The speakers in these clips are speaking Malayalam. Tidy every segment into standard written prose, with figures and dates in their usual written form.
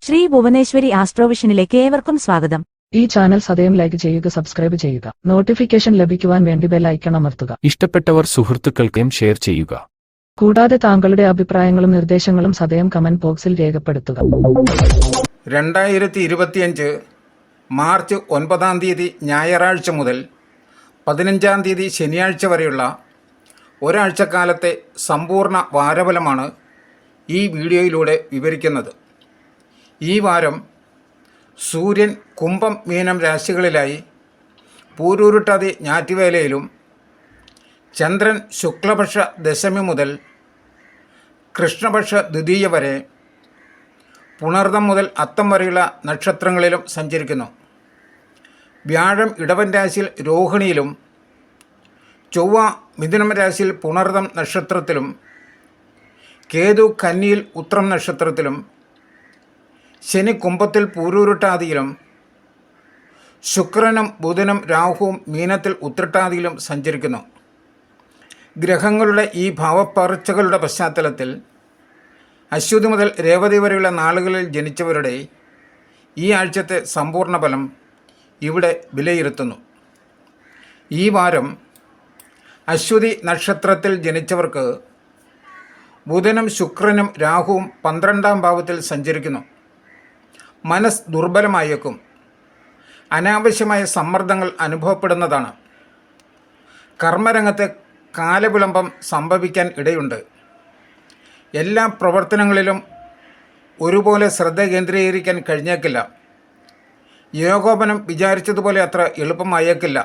ശ്രീ ഭുവനേശ്വരി ആസ്ട്രോവിഷനിലേക്ക് ഏവർക്കും സ്വാഗതം. ഈ ചാനൽ സദയം ലൈക്ക് ചെയ്യുക, സബ്സ്ക്രൈബ് ചെയ്യുക, നോട്ടിഫിക്കേഷൻ ലഭിക്കുവാൻ വേണ്ടി ബെൽ ഐക്കൺ അമർത്തുക. ഇഷ്ടപ്പെട്ടവർ സുഹൃത്തുക്കൾക്കും ഷെയർ ചെയ്യുക. കൂടാതെ താങ്കളുടെ അഭിപ്രായങ്ങളും നിർദ്ദേശങ്ങളും സദയം കമന്റ് ബോക്സിൽ രേഖപ്പെടുത്തുക. 2025 മാർച്ച് 9 ഞായറാഴ്ച മുതൽ 15 ശനിയാഴ്ച വരെയുള്ള ഒരാഴ്ചക്കാലത്തെ സമ്പൂർണ്ണ വാരഫലമാണ് ഈ വീഡിയോയിലൂടെ വിവരിക്കുന്നത്. ഈ വാരം സൂര്യൻ കുംഭം മീനം രാശികളിലായി പൂരൂരുട്ടാതി ഞാറ്റുവേലയിലും ചന്ദ്രൻ ശുക്ലപക്ഷ ദശമി മുതൽ കൃഷ്ണപക്ഷ ദ്വിതീയ വരെ പുണർദം മുതൽ അത്തം വരെയുള്ള നക്ഷത്രങ്ങളിലും സഞ്ചരിക്കുന്നു. വ്യാഴം ഇടവൻ രാശിയിൽ രോഹിണിയിലും ചൊവ്വ മിഥുനം രാശിയിൽ പുണർദം നക്ഷത്രത്തിലും കേതു കന്നിയിൽ ഉത്രം നക്ഷത്രത്തിലും ശനി കുംഭത്തിൽ പൂരൂരുട്ടാതിയിലും ശുക്രനും ബുധനും രാഹുവും മീനത്തിൽ ഉത്രട്ടാതിയിലും സഞ്ചരിക്കുന്നു. ഗ്രഹങ്ങളുടെ ഈ ഭാവപ്പകർച്ചകളുടെ പശ്ചാത്തലത്തിൽ അശ്വതി മുതൽ രേവതി വരെയുള്ള നാളുകളിൽ ജനിച്ചവരുടെ ഈ ആഴ്ചത്തെ സമ്പൂർണ്ണ ഫലം ഇവിടെ വിലയിരുത്തുന്നു. ഈ വാരം അശ്വതി നക്ഷത്രത്തിൽ ജനിച്ചവർക്ക് ബുധനും ശുക്രനും രാഹുവും 12-ാം ഭാവത്തിൽ സഞ്ചരിക്കുന്നു. മനസ്സ് ദുർബലമായേക്കും. അനാവശ്യമായ സമ്മർദ്ദങ്ങൾ അനുഭവപ്പെടുന്നതാണ്. കർമ്മരംഗത്തെ കാലവിളംബം സംഭവിക്കാൻ ഇടയുണ്ട്. എല്ലാ പ്രവർത്തനങ്ങളിലും ഒരുപോലെ ശ്രദ്ധ കേന്ദ്രീകരിക്കാൻ കഴിഞ്ഞേക്കില്ല. ഏകോപനം വിചാരിച്ചതുപോലെ അത്ര എളുപ്പമായേക്കില്ല.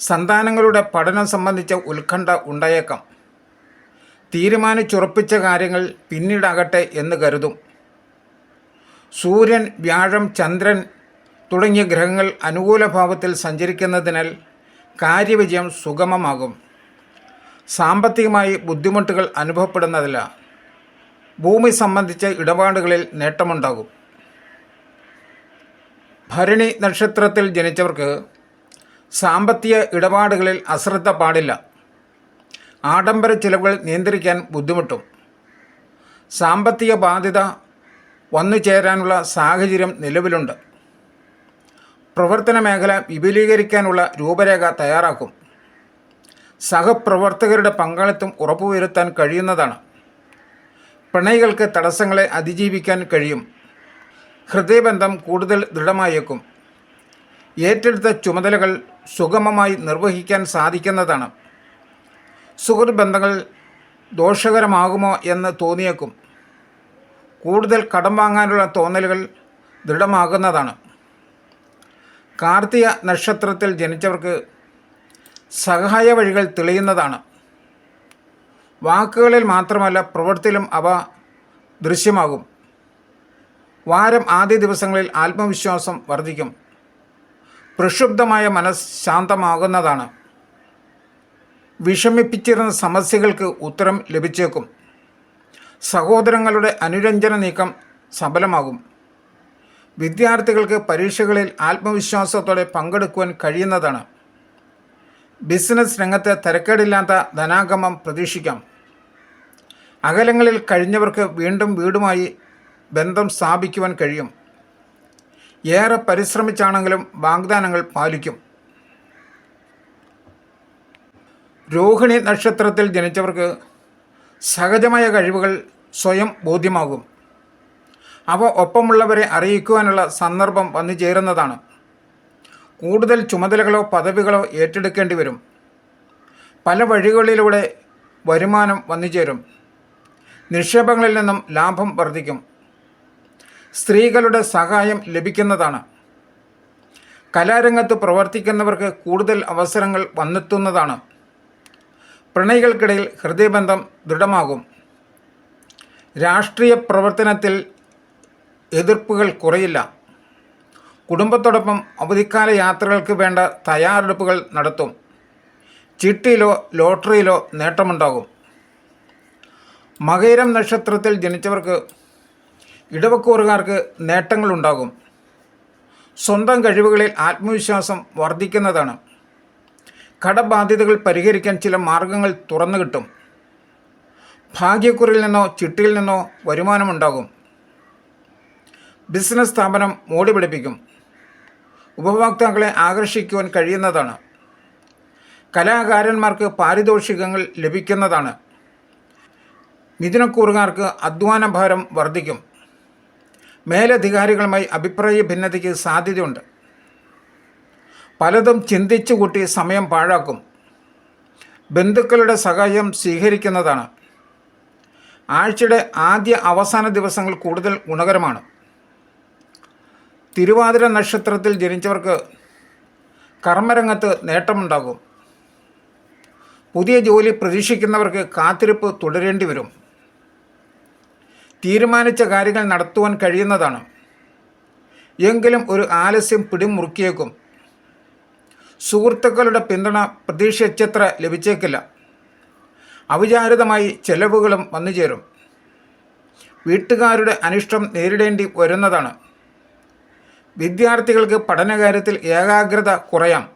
സന്താനങ്ങളുടെ പഠനം സംബന്ധിച്ച ഉത്കണ്ഠ ഉണ്ടായേക്കാം. തീരുമാനിച്ചുറപ്പിച്ച കാര്യങ്ങൾ പിന്നീടാകട്ടെ എന്ന് കരുതും. സൂര്യൻ, വ്യാഴം, ചന്ദ്രൻ തുടങ്ങിയ ഗ്രഹങ്ങൾ അനുകൂല ഭാവത്തിൽ സഞ്ചരിക്കുന്നതിനാൽ കാര്യവിജയം സുഗമമാകും. സാമ്പത്തികമായി ബുദ്ധിമുട്ടുകൾ അനുഭവപ്പെടുന്നതില്ല. ഭൂമി സംബന്ധിച്ച ഇടപാടുകളിൽ നേട്ടമുണ്ടാകും. ഭരണി നക്ഷത്രത്തിൽ ജനിച്ചവർക്ക് സാമ്പത്തിക ഇടപാടുകളിൽ അശ്രദ്ധ പാടില്ല. ആഡംബര ചിലവുകൾ നിയന്ത്രിക്കാൻ ബുദ്ധിമുട്ടും. സാമ്പത്തിക ബാധ്യത വന്നു ചേരാനുള്ള സാഹചര്യം നിലവിലുണ്ട്. പ്രവർത്തന മേഖല വിപുലീകരിക്കാനുള്ള രൂപരേഖ തയ്യാറാക്കും. സഹപ്രവർത്തകരുടെ പങ്കാളിത്തം ഉറപ്പുവരുത്താൻ കഴിയുന്നതാണ്. പ്രണയികൾക്ക് തടസ്സങ്ങളെ അതിജീവിക്കാൻ കഴിയും. ഹൃദയബന്ധം കൂടുതൽ ദൃഢമായേക്കും. ഏറ്റെടുത്ത ചുമതലകൾ സുഗമമായി നിർവഹിക്കാൻ സാധിക്കുന്നതാണ്. സുഹൃത്ത് ബന്ധങ്ങൾ ദോഷകരമാകുമോ എന്ന് തോന്നിയേക്കും. കൂടുതൽ കടം വാങ്ങാനുള്ള തോന്നലുകൾ ദൃഢമാകുന്നതാണ്. കാർത്തിക നക്ഷത്രത്തിൽ ജനിച്ചവർക്ക് സഹായ വഴികൾ തെളിയുന്നതാണ്. വാക്കുകളിൽ മാത്രമല്ല പ്രവൃത്തിയിലും അവ ദൃശ്യമാകും. വാരം ആദ്യ ദിവസങ്ങളിൽ ആത്മവിശ്വാസം വർദ്ധിക്കും. പ്രക്ഷുബ്ധമായ മനസ്സ് ശാന്തമാകുന്നതാണ്. വിഷമിപ്പിച്ചിരുന്ന സമസ്യകൾക്ക് ഉത്തരം ലഭിച്ചേക്കും. സഹോദരങ്ങളുടെ അനുരഞ്ജന നീക്കം സഫലമാകും. വിദ്യാർത്ഥികൾക്ക് പരീക്ഷകളിൽ ആത്മവിശ്വാസത്തോടെ പങ്കെടുക്കുവാൻ കഴിയുന്നതാണ്. ബിസിനസ് രംഗത്ത് തരക്കേടില്ലാത്ത ധനാഗമം പ്രതീക്ഷിക്കാം. അകലങ്ങളിൽ കഴിഞ്ഞവർക്ക് വീണ്ടും വീടുമായി ബന്ധം സ്ഥാപിക്കുവാൻ കഴിയും. ഏറെ പരിശ്രമിച്ചാണെങ്കിലും വാഗ്ദാനങ്ങൾ പാലിക്കും. രോഹിണി നക്ഷത്രത്തിൽ ജനിച്ചവർക്ക് സഹജമായ കഴിവുകൾ സ്വയം ബോധ്യമാകും. അവ ഒപ്പമുള്ളവരെ അറിയിക്കുവാനുള്ള സന്ദർഭം വന്നു ചേരുന്നതാണ്. കൂടുതൽ ചുമതലകളോ പദവികളോ ഏറ്റെടുക്കേണ്ടി വരും. പല വഴികളിലൂടെ വരുമാനം വന്നുചേരും. നിക്ഷേപങ്ങളിൽ നിന്നും ലാഭം വർദ്ധിക്കും. സ്ത്രീകളുടെ സഹായം ലഭിക്കുന്നതാണ്. കലാരംഗത്ത് പ്രവർത്തിക്കുന്നവർക്ക് കൂടുതൽ അവസരങ്ങൾ വന്നെത്തുന്നതാണ്. പ്രണയികൾക്കിടയിൽ ഹൃദയബന്ധം ദൃഢമാകും. രാഷ്ട്രീയ പ്രവർത്തനത്തിൽ എതിർപ്പുകൾ കുറയില്ല. കുടുംബത്തോടൊപ്പം അവധിക്കാല യാത്രകൾക്ക് വേണ്ട തയ്യാറെടുപ്പുകൾ നടത്തും. ചിട്ടിയിലോ ലോട്ടറിയിലോ നേട്ടമുണ്ടാകും. മകയിരം നക്ഷത്രത്തിൽ ജനിച്ചവർക്ക് ഇടവക്കൂറുകാർക്ക് നേട്ടങ്ങളുണ്ടാകും. സ്വന്തം കഴിവുകളിൽ ആത്മവിശ്വാസം വർദ്ധിക്കുന്നതാണ്. കടബാധ്യതകൾ പരിഹരിക്കാൻ ചില മാർഗങ്ങൾ തുറന്നു കിട്ടും. ഭാഗ്യക്കുറിയിൽ നിന്നോ ചിട്ടിയിൽ നിന്നോ വരുമാനമുണ്ടാകും. ബിസിനസ് സ്ഥാപനം മോടി പിടിപ്പിക്കും. ഉപഭോക്താക്കളെ ആകർഷിക്കുവാൻ കഴിയുന്നതാണ്. കലാകാരന്മാർക്ക് പാരിതോഷികങ്ങൾ ലഭിക്കുന്നതാണ്. മിഥുനക്കൂറുകാർക്ക് അധ്വാനഭാരം വർദ്ധിക്കും. മേലധികാരികളുമായി അഭിപ്രായ ഭിന്നതയ്ക്ക് സാധ്യതയുണ്ട്. പലതും ചിന്തിച്ചു കൂട്ടി സമയം പാഴാക്കും. ബന്ധുക്കളുടെ സഹായം സ്വീകരിക്കുന്നതാണ്. ആഴ്ചയുടെ ആദ്യ അവസാന ദിവസങ്ങൾ കൂടുതൽ ഗുണകരമാണ്. തിരുവാതിര നക്ഷത്രത്തിൽ ജനിച്ചവർക്ക് കർമ്മരംഗത്ത് നേട്ടമുണ്ടാകും. പുതിയ ജോലി പ്രതീക്ഷിക്കുന്നവർക്ക് കാത്തിരിപ്പ് തുടരേണ്ടി വരും. തീരുമാനിച്ച കാര്യങ്ങൾ നടത്തുവാൻ കഴിയുന്നതാണ്. എങ്കിലും ഒരു ആലസ്യം പിടിമുറുക്കിയേക്കും. സുഹൃത്തുക്കളുടെ പിന്തുണ പ്രതീക്ഷിച്ചത്ര ലഭിച്ചേക്കില്ല. അവിചാരിതമായി ചെലവുകളും വന്നുചേരും. വീട്ടുകാരുടെ അനിഷ്ടം നേരിടേണ്ടി വരുന്നതാണ്. വിദ്യാർത്ഥികൾക്ക് പഠനകാര്യത്തിൽ ഏകാഗ്രത കുറയാം.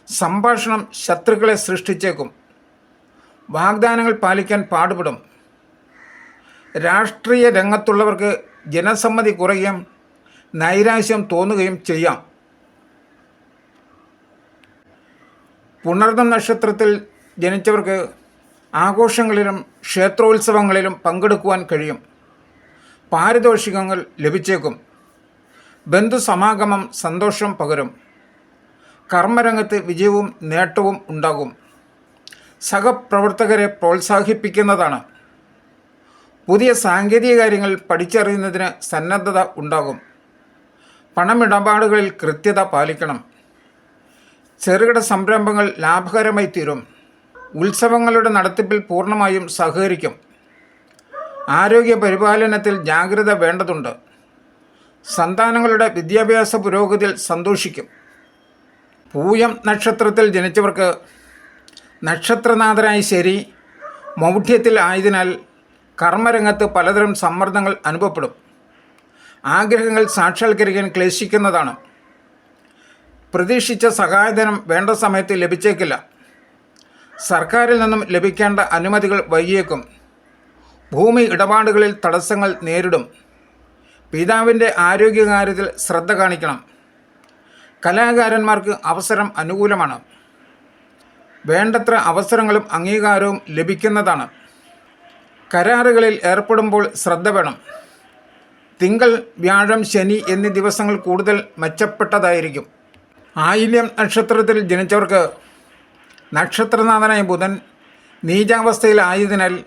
സംഭാഷണം ശത്രുക്കളെ സൃഷ്ടിച്ചേക്കും. വാഗ്ദാനങ്ങൾ പാലിക്കാൻ പാടുപെടും. രാഷ്ട്രീയ രംഗത്തുള്ളവർക്ക് ജനസമ്മതി കുറയുകയും നൈരാശ്യം തോന്നുകയും ചെയ്യാം. പുണർന്നം നക്ഷത്രത്തിൽ ജനിച്ചവർക്ക് ആഘോഷങ്ങളിലും ക്ഷേത്രോത്സവങ്ങളിലും പങ്കെടുക്കുവാൻ കഴിയും. പാരിതോഷികങ്ങൾ ലഭിച്ചേക്കും. ബന്ധുസമാഗമം സന്തോഷം പകരും. കർമ്മരംഗത്ത് വിജയവും നേട്ടവും ഉണ്ടാകും. സഹപ്രവർത്തകരെ പ്രോത്സാഹിപ്പിക്കുന്നതാണ്. പുതിയ സാങ്കേതിക കാര്യങ്ങൾ പഠിച്ചറിയുന്നതിന് സന്നദ്ധത ഉണ്ടാകും. പണമിടപാടുകളിൽ കൃത്യത പാലിക്കണം. ചെറുകിട സംരംഭങ്ങൾ ലാഭകരമായി തീരും. ഉത്സവങ്ങളുടെ നടത്തിപ്പിൽ പൂർണ്ണമായും സഹകരിക്കും. ആരോഗ്യ പരിപാലനത്തിൽ ജാഗ്രത വേണ്ടതുണ്ട്. സന്താനങ്ങളുടെ വിദ്യാഭ്യാസ പുരോഗതിയിൽ സന്തോഷിക്കും. പൂയം നക്ഷത്രത്തിൽ ജനിച്ചവർക്ക് നക്ഷത്രനാഥനായ ശരി മൗഢ്യത്തിൽ ആയതിനാൽ കർമ്മരംഗത്ത് പലതരം സമ്മർദ്ദങ്ങൾ അനുഭവപ്പെടും. ആഗ്രഹങ്ങൾ സാക്ഷാത്കരിക്കാൻ ക്ലേശിക്കുന്നതാണ്. പ്രതീക്ഷിച്ച സഹായധനം വേണ്ട സമയത്ത് ലഭിച്ചേക്കില്ല. സർക്കാരിൽ നിന്നും ലഭിക്കേണ്ട അനുമതികൾ വൈകിയേക്കും. ഭൂമി ഇടപാടുകളിൽ തടസ്സങ്ങൾ നേരിടും. പിതാവിൻ്റെ ആരോഗ്യകാര്യത്തിൽ ശ്രദ്ധ കാണിക്കണം. കലാകാരന്മാർക്ക് അവസരം അനുകൂലമാണ്. വേണ്ടത്ര അവസരങ്ങളും അംഗീകാരവും ലഭിക്കുന്നതാണ്. കരാറുകളിൽ ഏർപ്പെടുമ്പോൾ ശ്രദ്ധ വേണം. തിങ്കൾ, വ്യാഴം, ശനി എന്നീ ദിവസങ്ങൾ കൂടുതൽ മെച്ചപ്പെട്ടതായിരിക്കും. ആയില്യം നക്ഷത്രത്തിൽ ജനിച്ചവർക്ക് നക്ഷത്രനാഥനായ ബുധൻ നീചാവസ്ഥയിലായതിനാൽ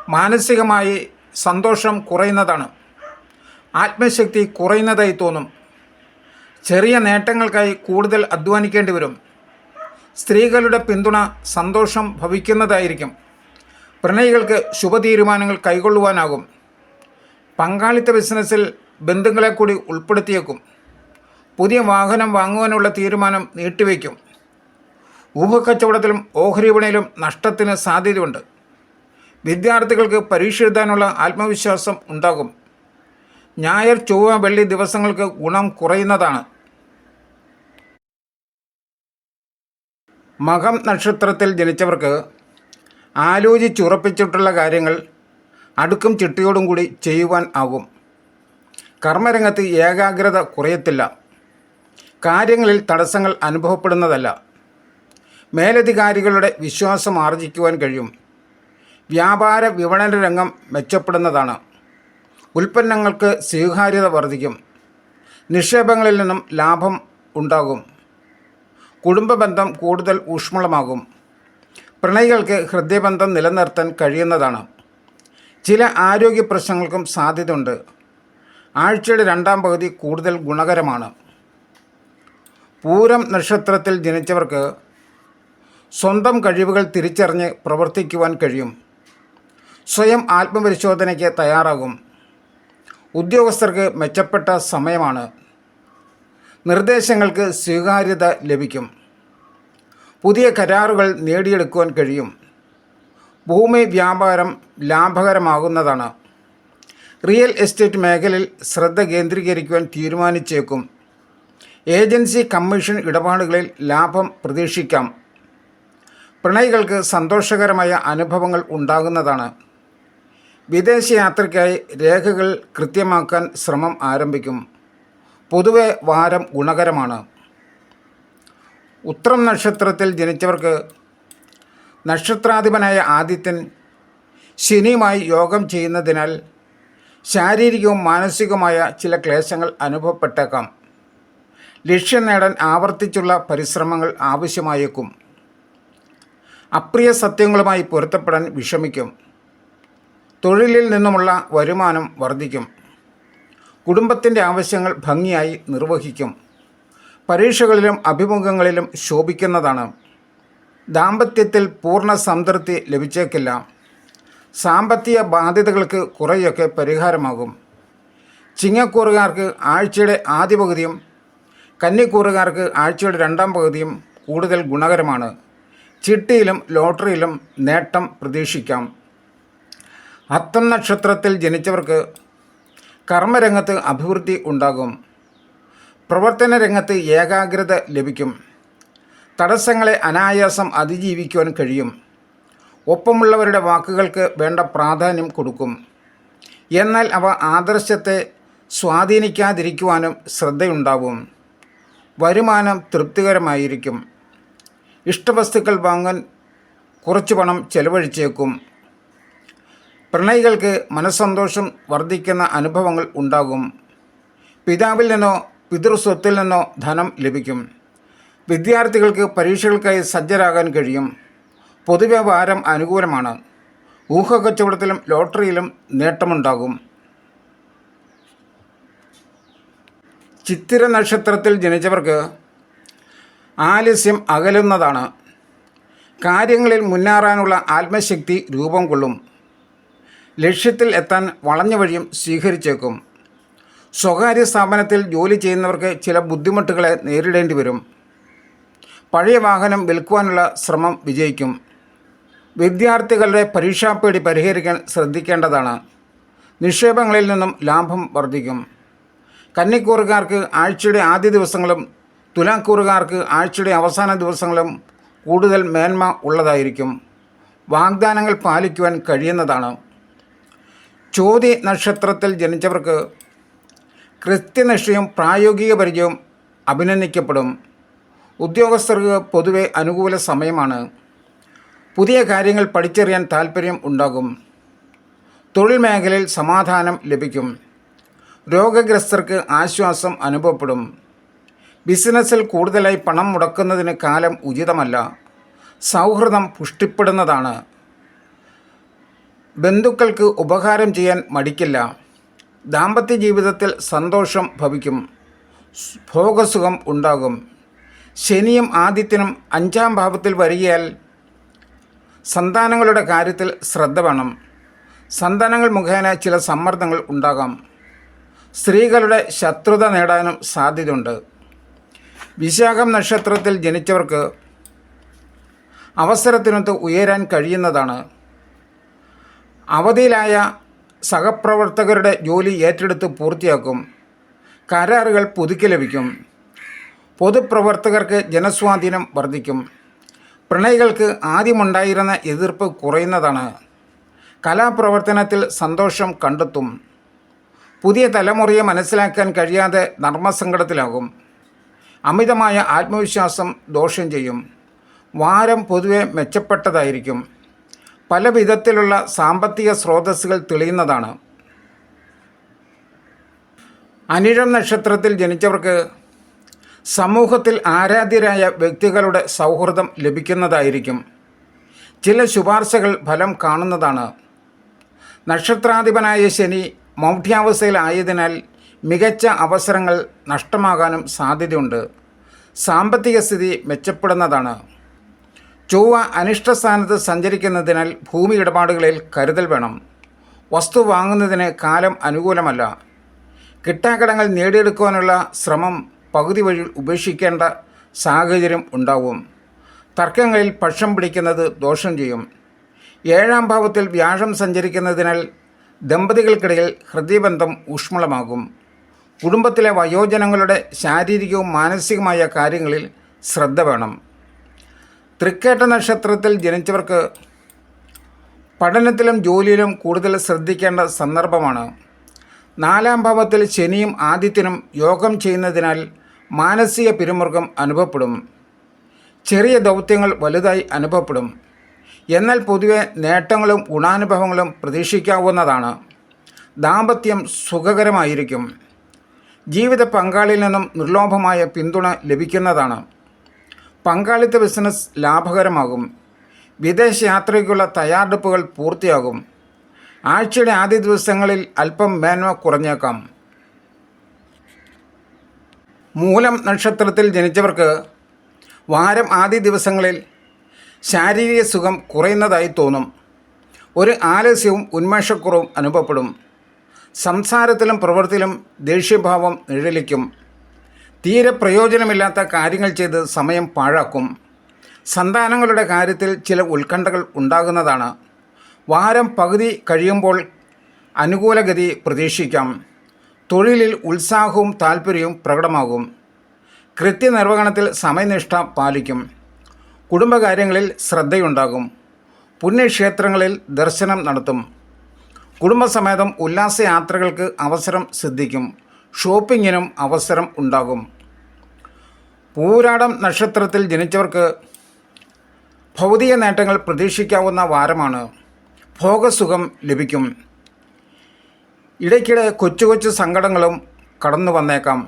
മാനസികമായി സന്തോഷം കുറയുന്നതാണ്. ആത്മശക്തി കുറയുന്നതായി തോന്നും. ചെറിയ നേട്ടങ്ങൾക്കായി കൂടുതൽ അധ്വാനിക്കേണ്ടി വരും. സ്ത്രീകളുടെ പിന്തുണ സന്തോഷം ഭവിക്കുന്നതായിരിക്കും. പ്രണയികൾക്ക് ശുഭതീരുമാനങ്ങൾ കൈക്കൊള്ളുവാനാകും. പങ്കാളിത്ത ബിസിനസ്സിൽ ബന്ധുക്കളെ കൂടി ഉൾപ്പെടുത്തിയേക്കും. പുതിയ വാഹനം വാങ്ങുവാനുള്ള തീരുമാനം നീട്ടിവെക്കും. ഊഹക്കച്ചവടത്തിലും ഓഹരി വിപണിയിലും നഷ്ടത്തിന് സാധ്യതയുണ്ട്. വിദ്യാർത്ഥികൾക്ക് പരീക്ഷ എഴുതാനുള്ള ആത്മവിശ്വാസം ഉണ്ടാകും. ഞായർ, ചൊവ്വ, വെള്ളി ദിവസങ്ങൾക്ക് ഗുണം കുറയുന്നതാണ്. മകം നക്ഷത്രത്തിൽ ജനിച്ചവർക്ക് ആലോചിച്ചുറപ്പിച്ചിട്ടുള്ള കാര്യങ്ങൾ അടുക്കും ചിട്ടയോടും കൂടി ചെയ്യുവാൻ ആകും. കർമ്മരംഗത്ത് ഏകാഗ്രത കുറയത്തില്ല. കാര്യങ്ങളിൽ തടസ്സങ്ങൾ അനുഭവപ്പെടുന്നതല്ല. മേലധികാരികളുടെ വിശ്വാസം ആർജിക്കുവാൻ കഴിയും. വ്യാപാര വിപണന രംഗം മെച്ചപ്പെടുന്നതാണ്. ഉൽപ്പന്നങ്ങൾക്ക് സ്വീകാര്യത വർദ്ധിക്കും. നിക്ഷേപങ്ങളിൽ നിന്നും ലാഭം ഉണ്ടാകും. കുടുംബബന്ധം കൂടുതൽ ഊഷ്മളമാകും. പ്രണയികൾക്ക് ഹൃദയബന്ധം നിലനിർത്താൻ കഴിയുന്നതാണ്. ചില ആരോഗ്യ പ്രശ്നങ്ങൾക്കും സാധ്യതയുണ്ട്. ആഴ്ചയുടെ രണ്ടാം പകുതി കൂടുതൽ ഗുണകരമാണ്. പൂരം നക്ഷത്രത്തിൽ ജനിച്ചവർക്ക് സ്വന്തം കഴിവുകൾ തിരിച്ചറിഞ്ഞ് പ്രവർത്തിക്കുവാൻ കഴിയും. സ്വയം ആത്മപരിശോധനയ്ക്ക് തയ്യാറാകും. ഉദ്യോഗസ്ഥർക്ക് മെച്ചപ്പെട്ട സമയമാണ്. നിർദ്ദേശങ്ങൾക്ക് സ്വീകാര്യത ലഭിക്കും. പുതിയ കരാറുകൾ നേടിയെടുക്കുവാൻ കഴിയും. ഭൂമി വ്യാപാരം ലാഭകരമാകുന്നതാണ്. റിയൽ എസ്റ്റേറ്റ് മേഖലയിൽ ശ്രദ്ധ കേന്ദ്രീകരിക്കുവാൻ തീരുമാനിച്ചേക്കും. ഏജൻസി കമ്മീഷൻ ഇടപാടുകളിൽ ലാഭം പ്രതീക്ഷിക്കാം. പ്രണയികൾക്ക് സന്തോഷകരമായ അനുഭവങ്ങൾ ഉണ്ടാകുന്നതാണ്. വിദേശയാത്രയ്ക്കായി രേഖകൾ കൃത്യമാക്കാൻ ശ്രമം ആരംഭിക്കും. പൊതുവെ വാരം ഗുണകരമാണ്. ഉത്രം നക്ഷത്രത്തിൽ ജനിച്ചവർക്ക് നക്ഷത്രാധിപനായ ആദിത്യൻ ശനിയുമായി യോഗം ചെയ്യുന്നതിനാൽ ശാരീരികവും മാനസികവുമായ ചില ക്ലേശങ്ങൾ അനുഭവപ്പെട്ടേക്കാം. ലക്ഷ്യം നേടാൻ ആവർത്തിച്ചുള്ള പരിശ്രമങ്ങൾ ആവശ്യമായേക്കും. അപ്രിയ സത്യങ്ങളുമായി പൊരുത്തപ്പെടാൻ വിഷമിക്കും. തൊഴിലിൽ നിന്നുമുള്ള വരുമാനം വർദ്ധിക്കും. കുടുംബത്തിൻ്റെ ആവശ്യങ്ങൾ ഭംഗിയായി നിർവഹിക്കും. പരീക്ഷകളിലും അഭിമുഖങ്ങളിലും ശോഭിക്കുന്നതാണ്. ദാമ്പത്യത്തിൽ പൂർണ്ണ സംതൃപ്തി ലഭിച്ചേക്കില്ല. സാമ്പത്തിക ബാധ്യതകൾക്ക് കുറേയൊക്കെ പരിഹാരമാകും. ചിങ്ങക്കൂറുകാർക്ക് ആഴ്ചയുടെ ആദ്യ പകുതിയും കന്നിക്കൂറുകാർക്ക് ആഴ്ചയുടെ രണ്ടാം പകുതിയും കൂടുതൽ ഗുണകരമാണ്. ചിട്ടിയിലും ലോട്ടറിയിലും നേട്ടം പ്രതീക്ഷിക്കാം. അത്തം നക്ഷത്രത്തിൽ ജനിച്ചവർക്ക് കർമ്മരംഗത്ത് അഭിവൃദ്ധി ഉണ്ടാകും. പ്രവർത്തന രംഗത്ത് ഏകാഗ്രത ലഭിക്കും. തടസ്സങ്ങളെ അനായാസം അതിജീവിക്കുവാൻ കഴിയും. ഒപ്പമുള്ളവരുടെ വാക്കുകൾക്ക് വേണ്ട പ്രാധാന്യം കൊടുക്കും. എന്നാൽ അവ ആദർശത്തെ സ്വാധീനിക്കാതിരിക്കുവാനും ശ്രദ്ധയുണ്ടാവും. വരുമാനം തൃപ്തികരമായിരിക്കും. ഇഷ്ടവസ്തുക്കൾ വാങ്ങാൻ കുറച്ച് പണം ചെലവഴിച്ചേക്കും. പ്രണയികൾക്ക് മനസ്സന്തോഷം വർദ്ധിക്കുന്ന അനുഭവങ്ങൾ ഉണ്ടാകും. പിതാവിൽ നിന്നോ പിതൃസ്വത്തിൽ നിന്നോ ധനം ലഭിക്കും. വിദ്യാർത്ഥികൾക്ക് പരീക്ഷകൾക്കായി സജ്ജരാകാൻ കഴിയും. പൊതുവെ വാരം അനുകൂലമാണ്. ഊഹക്കച്ചവടത്തിലും ലോട്ടറിയിലും നേട്ടമുണ്ടാകും. ചിത്തിര നക്ഷത്രത്തിൽ ജനിച്ചവർക്ക് ആലസ്യം അകലുന്നതാണ്. കാര്യങ്ങളിൽ മുന്നേറാനുള്ള ആത്മശക്തി രൂപം കൊള്ളും. ലക്ഷ്യത്തിൽ എത്താൻ വളഞ്ഞ വഴിയും സ്വീകരിച്ചേക്കും. സ്വകാര്യ സ്ഥാപനത്തിൽ ജോലി ചെയ്യുന്നവർക്ക് ചില ബുദ്ധിമുട്ടുകളെ നേരിടേണ്ടി വരും. പഴയ വാഹനം വിൽക്കുവാനുള്ള ശ്രമം വിജയിക്കും. വിദ്യാർത്ഥികളുടെ പരീക്ഷാപ്പേടി പരിഹരിക്കാൻ ശ്രദ്ധിക്കേണ്ടതാണ്. നിക്ഷേപങ്ങളിൽ നിന്നും ലാഭം വർദ്ധിക്കും. കന്നിക്കൂറുകാർക്ക് ആഴ്ചയുടെ ആദ്യ ദിവസങ്ങളും തുലാക്കൂറുകാർക്ക് ആഴ്ചയുടെ അവസാന ദിവസങ്ങളും കൂടുതൽ മേന്മ ഉള്ളതായിരിക്കും. വാഗ്ദാനങ്ങൾ പാലിക്കുവാൻ കഴിയുന്നതാണ്. ചോതി നക്ഷത്രത്തിൽ ജനിച്ചവർക്ക് കൃത്യനിഷ്ഠയും പ്രായോഗിക പരിചയവും അഭിനന്ദിക്കപ്പെടും. ഉദ്യോഗസ്ഥർക്ക് പൊതുവെ അനുകൂല സമയമാണ്. പുതിയ കാര്യങ്ങൾ പഠിച്ചറിയാൻ താൽപ്പര്യം ഉണ്ടാകും. തൊഴിൽ മേഖലയിൽ സമാധാനം ലഭിക്കും. രോഗഗ്രസ്തർക്ക് ആശ്വാസം അനുഭവപ്പെടും. ബിസിനസ്സിൽ കൂടുതലായി പണം മുടക്കുന്നതിന് കാലം ഉചിതമല്ല. സൗഹൃദം പുഷ്ടിപ്പെടുന്നതാണ്. ബന്ധുക്കൾക്ക് ഉപകാരം ചെയ്യാൻ മടിക്കില്ല. ദാമ്പത്യ ജീവിതത്തിൽ സന്തോഷം ഭവിക്കും. ഭോഗസുഖം ഉണ്ടാകും. ശനിയും ആദിത്യനും 5ാം ഭാവത്തിൽ വരികയാൽ സന്താനങ്ങളുടെ കാര്യത്തിൽ ശ്രദ്ധ വേണം. സന്താനങ്ങൾ മുഖേന ചില സമ്മർദ്ദങ്ങൾ ഉണ്ടാകാം. സ്ത്രീകളുടെ ശത്രുത നേടാനും സാധ്യതയുണ്ട്. വിശാഖം നക്ഷത്രത്തിൽ ജനിച്ചവർക്ക് അവസരത്തിനൊത്ത് ഉയരാൻ കഴിയുന്നതാണ്. അവധിയിലായ സഹപ്രവർത്തകരുടെ ജോലി ഏറ്റെടുത്ത് പൂർത്തിയാക്കും. കരാറുകൾ പുതുക്കി ലഭിക്കും. പൊതുപ്രവർത്തകർക്ക് ജനസ്വാധീനം വർദ്ധിക്കും. പ്രണയികൾക്ക് ആദ്യമുണ്ടായിരുന്ന എതിർപ്പ് കുറയുന്നതാണ്. കലാപ്രവർത്തനത്തിൽ സന്തോഷം കണ്ടെത്തും. പുതിയ തലമുറയെ മനസ്സിലാക്കാൻ കഴിയാതെ നർമ്മസങ്കടത്തിലാകും. അമിതമായ ആത്മവിശ്വാസം ദോഷം ചെയ്യും. വാരം പൊതുവെ മെച്ചപ്പെട്ടതായിരിക്കും. പല വിധത്തിലുള്ള സാമ്പത്തിക സ്രോതസ്സുകൾ തെളിയുന്നതാണ്. അനിഴം നക്ഷത്രത്തിൽ ജനിച്ചവർക്ക് സമൂഹത്തിൽ ആരാധ്യരായ വ്യക്തികളുടെ സൗഹൃദം ലഭിക്കുന്നതായിരിക്കും. ചില ശുപാർശകൾ ഫലം കാണുന്നതാണ്. നക്ഷത്രാധിപനായ ശനി മൗഢ്യാവസ്ഥയിലായതിനാൽ മികച്ച അവസരങ്ങൾ നഷ്ടമാകാനും സാധ്യതയുണ്ട്. സാമ്പത്തിക സ്ഥിതി മെച്ചപ്പെടുന്നതാണ്. ചൊവ്വ അനിഷ്ടസ്ഥാനത്ത് സഞ്ചരിക്കുന്നതിനാൽ ഭൂമി ഇടപാടുകളിൽ കരുതൽ വേണം. വസ്തു വാങ്ങുന്നതിന് കാലം അനുകൂലമല്ല. കിട്ടാക്കടങ്ങൾ നേടിയെടുക്കുവാനുള്ള ശ്രമം പകുതി വഴി ഉപേക്ഷിക്കേണ്ട സാഹചര്യം ഉണ്ടാവും. തർക്കങ്ങളിൽ പക്ഷം പിടിക്കുന്നത് ദോഷം ചെയ്യും. 7ാം ഭാവത്തിൽ വ്യാഴം സഞ്ചരിക്കുന്നതിനാൽ ദമ്പതികൾക്കിടയിൽ ഹൃദയബന്ധം ഊഷ്മളമാകും. കുടുംബത്തിലെ വയോജനങ്ങളുടെ ശാരീരികവും മാനസികമായ കാര്യങ്ങളിൽ ശ്രദ്ധ വേണം. തൃക്കേട്ട നക്ഷത്രത്തിൽ ജനിച്ചവർക്ക് പഠനത്തിലും ജോലിയിലും കൂടുതൽ ശ്രദ്ധിക്കേണ്ട സന്ദർഭമാണ്. 4-ാം ഭാവത്തിൽ ശനിയും ആദിത്യനും യോഗം ചെയ്യുന്നതിനാൽ മാനസിക പിരിമുറുക്കം അനുഭവപ്പെടും. ചെറിയ ദൗത്യങ്ങൾ വലുതായി അനുഭവപ്പെടും. എന്നാൽ പൊതുവെ നേട്ടങ്ങളും ഗുണാനുഭവങ്ങളും പ്രതീക്ഷിക്കാവുന്നതാണ്. ദാമ്പത്യം സുഖകരമായിരിക്കും. ജീവിത പങ്കാളിയിൽ നിന്നും നിർലോഭമായ പിന്തുണ ലഭിക്കുന്നതാണ്. പങ്കാളിത്ത ബിസിനസ് ലാഭകരമാകും. വിദേശ യാത്രയ്ക്കുള്ള തയ്യാറെടുപ്പുകൾ പൂർത്തിയാകും. ആഴ്ചയുടെ ആദ്യ ദിവസങ്ങളിൽ അല്പം മേന്മ കുറഞ്ഞേക്കാം. മൂലം നക്ഷത്രത്തിൽ ജനിച്ചവർക്ക് വാരം ആദ്യ ദിവസങ്ങളിൽ ശാരീരിക സുഖം കുറയുന്നതായി തോന്നും. ഒരു ആലസ്യവും ഉന്മേഷക്കുറവും അനുഭവപ്പെടും. സംസാരത്തിലും പ്രവൃത്തിയിലും ദേഷ്യഭാവം നിഴലിക്കും. തീരെ പ്രയോജനമില്ലാത്ത കാര്യങ്ങൾ ചെയ്ത് സമയം പാഴാക്കും. സന്താനങ്ങളുടെ കാര്യത്തിൽ ചില ഉത്കണ്ഠകൾ ഉണ്ടാകുന്നതാണ്. വാരം പകുതി കഴിയുമ്പോൾ അനുകൂലഗതി പ്രതീക്ഷിക്കാം. തൊഴിലിൽ ഉത്സാഹവും താൽപ്പര്യവും പ്രകടമാകും. കൃത്യനിർവഹണത്തിൽ സമയനിഷ്ഠ പാലിക്കും. കുടുംബകാര്യങ്ങളിൽ ശ്രദ്ധയുണ്ടാകും. പുണ്യക്ഷേത്രങ്ങളിൽ ദർശനം നടത്തും. കുടുംബസമേതം ഉല്ലാസയാത്രകൾക്ക് അവസരം സിദ്ധിക്കും. ഷോപ്പിങ്ങിനും അവസരം ഉണ്ടാകും. പൂരാടം നക്ഷത്രത്തിൽ ജനിച്ചവർക്ക് ഭൗതിക നേട്ടങ്ങൾ പ്രതീക്ഷിക്കാവുന്ന വാരമാണ്. ഭോഗസുഖം ലഭിക്കും. ഇടയ്ക്കിടെ കൊച്ചു കൊച്ചു സങ്കടങ്ങളും കടന്നു വന്നേക്കാം.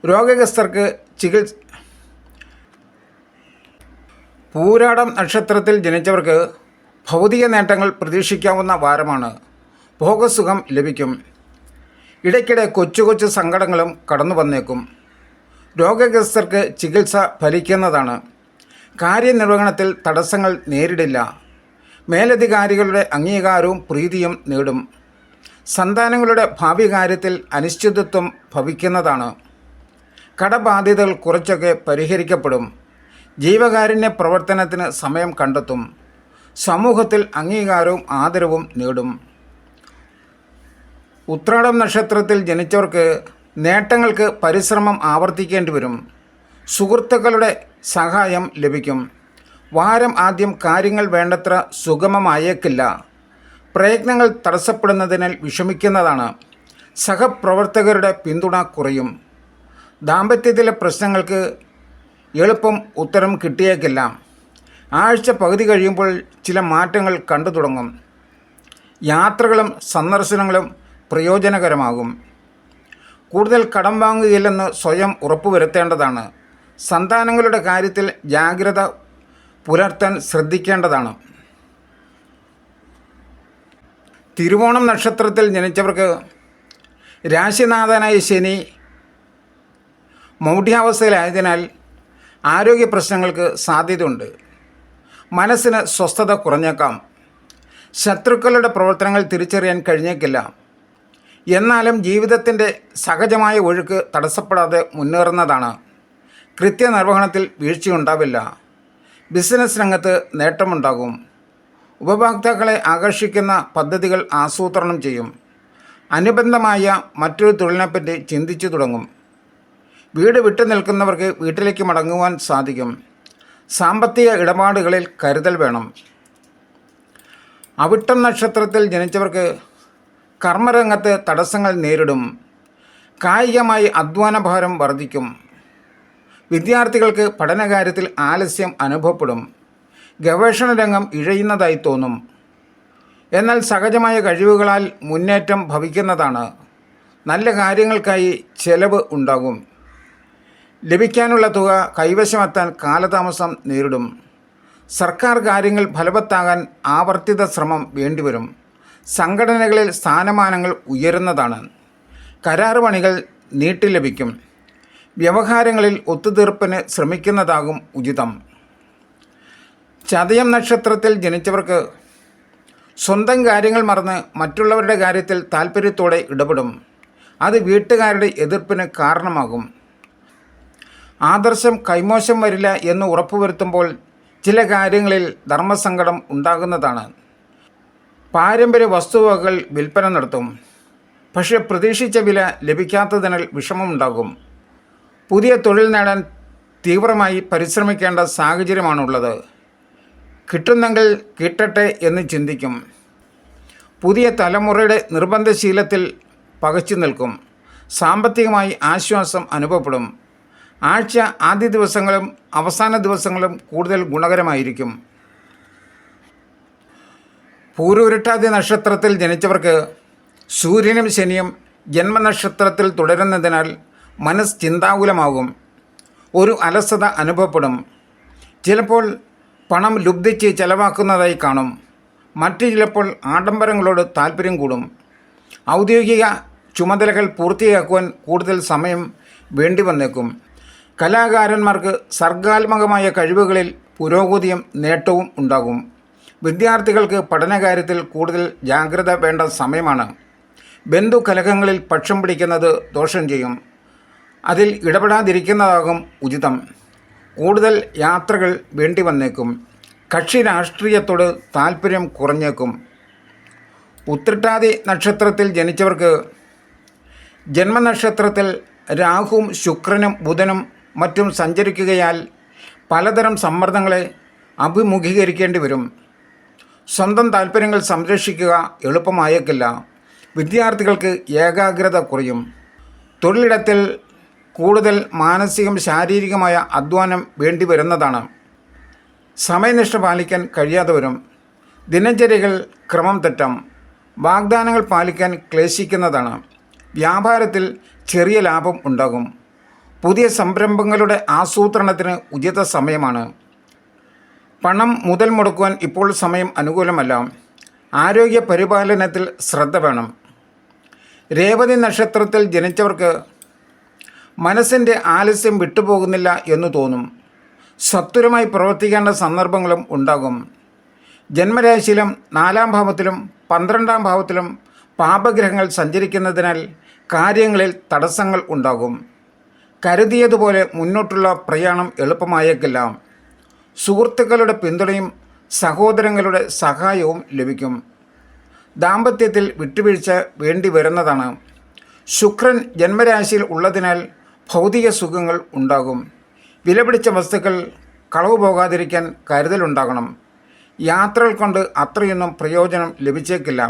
രോഗഗ്രസ്തർക്ക് ചികിത്സ. പൂരാടം നക്ഷത്രത്തിൽ ജനിച്ചവർക്ക് ഭൗതിക നേട്ടങ്ങൾ പ്രതീക്ഷിക്കാവുന്ന വാരമാണ്. ഭോഗസുഖം ലഭിക്കും. ഇടയ്ക്കിടെ കൊച്ചു കൊച്ചു സങ്കടങ്ങളും കടന്നു വന്നേക്കും. രോഗഗ്രസ്തർക്ക് ചികിത്സ ഫലിക്കുന്നതാണ്. കാര്യനിർവഹണത്തിൽ തടസ്സങ്ങൾ നേരിടില്ല. മേലധികാരികളുടെ അംഗീകാരവും പ്രീതിയും നേടും. സന്താനങ്ങളുടെ ഭാവി കാര്യത്തിൽ അനിശ്ചിതത്വം ഭവിക്കുന്നതാണ്. കടബാധ്യതകൾ കുറച്ചൊക്കെ പരിഹരിക്കപ്പെടും. ജീവകാരുണ്യ പ്രവർത്തനത്തിന് സമയം കണ്ടെത്തും. സമൂഹത്തിൽ അംഗീകാരവും ആദരവും നേടും. ഉത്രാടം നക്ഷത്രത്തിൽ ജനിച്ചവർക്ക് നേട്ടങ്ങൾക്ക് പരിശ്രമം ആവർത്തിക്കേണ്ടി വരും. സുഹൃത്തുക്കളുടെ സഹായം ലഭിക്കും. വാരം ആദ്യം കാര്യങ്ങൾ വേണ്ടത്ര സുഗമമായേക്കില്ല. പ്രയത്നങ്ങൾ തടസ്സപ്പെടുന്നതിനാൽ വിഷമിക്കുന്നതാണ്. സഹപ്രവർത്തകരുടെ പിന്തുണ കുറയും. ദാമ്പത്യത്തിലെ പ്രശ്നങ്ങൾക്ക് എളുപ്പം ഉത്തരം കിട്ടിയേക്കില്ല. ആഴ്ച പകുതി കഴിയുമ്പോൾ ചില മാറ്റങ്ങൾ കണ്ടു തുടങ്ങും. യാത്രകളും സന്ദർശനങ്ങളും പ്രയോജനകരമാകും. കൂടുതൽ കടം വാങ്ങുകയില്ലെന്ന് സ്വയം ഉറപ്പുവരുത്തേണ്ടതാണ്. സന്താനങ്ങളുടെ കാര്യത്തിൽ ജാഗ്രത പുലർത്താൻ ശ്രദ്ധിക്കേണ്ടതാണ്. തിരുവോണം നക്ഷത്രത്തിൽ ജനിച്ചവർക്ക് രാശിനാഥനായ ശനി മൗഢ്യാവസ്ഥയിലായതിനാൽ ആരോഗ്യ പ്രശ്നങ്ങൾക്ക് സാധ്യതയുണ്ട്. മനസ്സിന് സ്വസ്ഥത കുറഞ്ഞേക്കാം. ശത്രുക്കളുടെ പ്രവർത്തനങ്ങൾ തിരിച്ചറിയാൻ കഴിഞ്ഞേക്കില്ല. എന്നാലും ജീവിതത്തിൻ്റെ സഹജമായ ഒഴുക്ക് തടസ്സപ്പെടാതെ മുന്നേറുന്നതാണ്. കൃത്യനിർവഹണത്തിൽ വീഴ്ചയുണ്ടാവില്ല. ബിസിനസ് രംഗത്ത് നേട്ടമുണ്ടാകും. ഉപഭോക്താക്കളെ ആകർഷിക്കുന്ന പദ്ധതികൾ ആസൂത്രണം ചെയ്യും. അനുബന്ധമായ മറ്റൊരു തൊഴിലിനെപ്പറ്റി ചിന്തിച്ചു തുടങ്ങും. വീട് വിട്ടു നിൽക്കുന്നവർക്ക് വീട്ടിലേക്ക് മടങ്ങുവാൻ സാധിക്കും. സാമ്പത്തിക ഇടപാടുകളിൽ കരുതൽ വേണം. അവിട്ടം നക്ഷത്രത്തിൽ ജനിച്ചവർക്ക് കർമ്മരംഗത്ത് തടസ്സങ്ങൾ നേരിടും. കായികമായി അധ്വാനഭാരം വർദ്ധിക്കും. വിദ്യാർത്ഥികൾക്ക് പഠനകാര്യത്തിൽ ആലസ്യം അനുഭവപ്പെടും. ഗവേഷണ രംഗം ഇഴയുന്നതായി തോന്നും. എന്നാൽ സഹജമായ കഴിവുകളാൽ മുന്നേറ്റം ഭവിക്കുന്നതാണ്. നല്ല കാര്യങ്ങൾക്കായി ചെലവ് ഉണ്ടാകും. ലഭിക്കാനുള്ള തുക കൈവശമെത്താൻ കാലതാമസം നേരിടും. സർക്കാർ കാര്യങ്ങൾ ഫലവത്താകാൻ ആവർത്തിത ശ്രമം വേണ്ടിവരും. സംഘടനകളിൽ സ്ഥാനമാനങ്ങൾ ഉയരുന്നതാണ്. കരാർ പണികൾ നീട്ടി ലഭിക്കും. വ്യവഹാരങ്ങളിൽ ഒത്തുതീർപ്പിന് ശ്രമിക്കുന്നതാകും ഉചിതം. ചതയം നക്ഷത്രത്തിൽ ജനിച്ചവർക്ക് സ്വന്തം കാര്യങ്ങൾ മറന്ന് മറ്റുള്ളവരുടെ കാര്യത്തിൽ താൽപ്പര്യത്തോടെ ഇടപെടും. അത് വീട്ടുകാരുടെ എതിർപ്പിന് കാരണമാകും. ആദർശം കൈമോശം വരില്ല എന്ന് ഉറപ്പുവരുത്തുമ്പോൾ ചില കാര്യങ്ങളിൽ ധർമ്മസങ്കടം ഉണ്ടാകുന്നതാണ്. പാരമ്പര്യ വസ്തുവകകൾ വിൽപ്പന നടത്തും. പക്ഷേ പ്രതീക്ഷിച്ച വില ലഭിക്കാത്തതിനാൽ വിഷമമുണ്ടാകും. പുതിയ തൊഴിൽ നേടാൻ തീവ്രമായി പരിശ്രമിക്കേണ്ട സാഹചര്യമാണുള്ളത്. കിട്ടുന്നെങ്കിൽ കിട്ടട്ടെ എന്ന് ചിന്തിക്കും. പുതിയ തലമുറയുടെ നിർബന്ധശീലത്തിൽ പകച്ചു നിൽക്കും. സാമ്പത്തികമായി ആശ്വാസം അനുഭവപ്പെടും. ആഴ്ച ആദ്യ ദിവസങ്ങളും അവസാന ദിവസങ്ങളും കൂടുതൽ ഗുണകരമായിരിക്കും. പൂരുരുട്ടാതി നക്ഷത്രത്തിൽ ജനിച്ചവർക്ക് സൂര്യനും ശനിയും ജന്മനക്ഷത്രത്തിൽ തുടരുന്നതിനാൽ മനസ്സ് ചിന്താകുലമാകും. ഒരു അലസത അനുഭവപ്പെടും. ചിലപ്പോൾ പണം ലുബ്ധിച്ച് ചെലവാക്കുന്നതായി കാണും. മറ്റു ചിലപ്പോൾ ആഡംബരങ്ങളോട് താല്പര്യം കൂടും. ഔദ്യോഗിക ചുമതലകൾ പൂർത്തിയാക്കുവാൻ കൂടുതൽ സമയം വേണ്ടി വന്നേക്കും. കലാകാരന്മാർക്ക് സർഗാത്മകമായ കഴിവുകളിൽ പുരോഗതിയും നേട്ടവും ഉണ്ടാകും. വിദ്യാർത്ഥികൾക്ക് പഠനകാര്യത്തിൽ കൂടുതൽ ജാഗ്രത വേണ്ട സമയമാണ്. ബന്ധുകലഹങ്ങളിൽ പക്ഷം പിടിക്കുന്നത് ദോഷം ചെയ്യും. അതിൽ ഇടപെടാതിരിക്കുന്നതാകും ഉചിതം. കൂടുതൽ യാത്രകൾ വേണ്ടി വന്നേക്കും. കക്ഷി രാഷ്ട്രീയത്തോട് താല്പര്യം കുറഞ്ഞേക്കും. ഉത്രട്ടാതി നക്ഷത്രത്തിൽ ജനിച്ചവർക്ക് ജന്മനക്ഷത്രത്തിൽ രാഹുവും ശുക്രനും ബുധനും മറ്റും സഞ്ചരിക്കുകയാൽ പലതരം സമ്മർദ്ദങ്ങളെ അഭിമുഖീകരിക്കേണ്ടി വരും. സ്വന്തം താല്പര്യങ്ങൾ സംരക്ഷിക്കുക എളുപ്പമായേക്കില്ല. വിദ്യാർത്ഥികൾക്ക് ഏകാഗ്രത കുറയും. തൊഴിലിടത്തിൽ കൂടുതൽ മാനസികം ശാരീരികമായ അധ്വാനം വേണ്ടി വരുന്നതാണ്. സമയനിഷ്ഠ പാലിക്കാൻ കഴിയാതെ വരും. ദിനചര്യകൾ ക്രമം തെറ്റാം. വാഗ്ദാനങ്ങൾ പാലിക്കാൻ ക്ലേശിക്കുന്നതാണ്. വ്യാപാരത്തിൽ ചെറിയ ലാഭം ഉണ്ടാകും. പുതിയ സംരംഭങ്ങളുടെ ആസൂത്രണത്തിന് ഉചിത സമയമാണ്. പണം മുതൽ മുടക്കുവാൻ ഇപ്പോൾ സമയം അനുകൂലമല്ല. ആരോഗ്യ പരിപാലനത്തിൽ ശ്രദ്ധ വേണം. രേവതി നക്ഷത്രത്തിൽ ജനിച്ചവർക്ക് മനസ്സിൻ്റെ ആലസ്യം വിട്ടുപോകുന്നില്ല എന്ന് തോന്നും. സത്വരമായി പ്രവർത്തിക്കേണ്ട സന്ദർഭങ്ങളും ഉണ്ടാകും. ജന്മരാശിയിലും 4-ാം ഭാവത്തിലും 12-ാം ഭാവത്തിലും പാപഗ്രഹങ്ങൾ സഞ്ചരിക്കുന്നതിനാൽ കാര്യങ്ങളിൽ തടസ്സങ്ങൾ ഉണ്ടാകും. കരുതിയതുപോലെ മുന്നോട്ടുള്ള പ്രയാണം എളുപ്പമായേക്കില്ല. സുഹൃത്തുക്കളുടെ പിന്തുണയും സഹോദരങ്ങളുടെ സഹായവും ലഭിക്കും. ദാമ്പത്യത്തിൽ വിട്ടുവീഴ്ച വേണ്ടി വരുന്നതാണ്. ശുക്രൻ ജന്മരാശിയിൽ ഉള്ളതിനാൽ ഭൗതിക സുഖങ്ങൾ ഉണ്ടാകും. വിലപിടിച്ച വസ്തുക്കൾ കളവ് പോകാതിരിക്കാൻ കരുതലുണ്ടാകണം. യാത്രകൾ കൊണ്ട് അത്രയൊന്നും പ്രയോജനം ലഭിച്ചേക്കില്ല.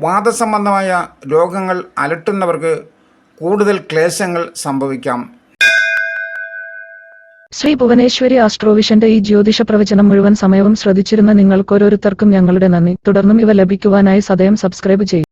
വാദസംബന്ധമായ രോഗങ്ങൾ അലട്ടുന്നവർക്ക് കൂടുതൽ ക്ലേശങ്ങൾ സംഭവിക്കാം. ശ്രീ ഭുവനേശ്വരി ആസ്ട്രോവിഷന്റെ ഈ ജ്യോതിഷ പ്രവചനം മുഴുവൻ സമയവും ശ്രദ്ധിച്ചിരുന്ന നിങ്ങൾക്കോരോരുത്തർക്കും ഞങ്ങളുടെ നന്ദി. തുടർന്നും ഇവ ലഭിക്കുവാനായി സദയം സബ്സ്ക്രൈബ് ചെയ്യും.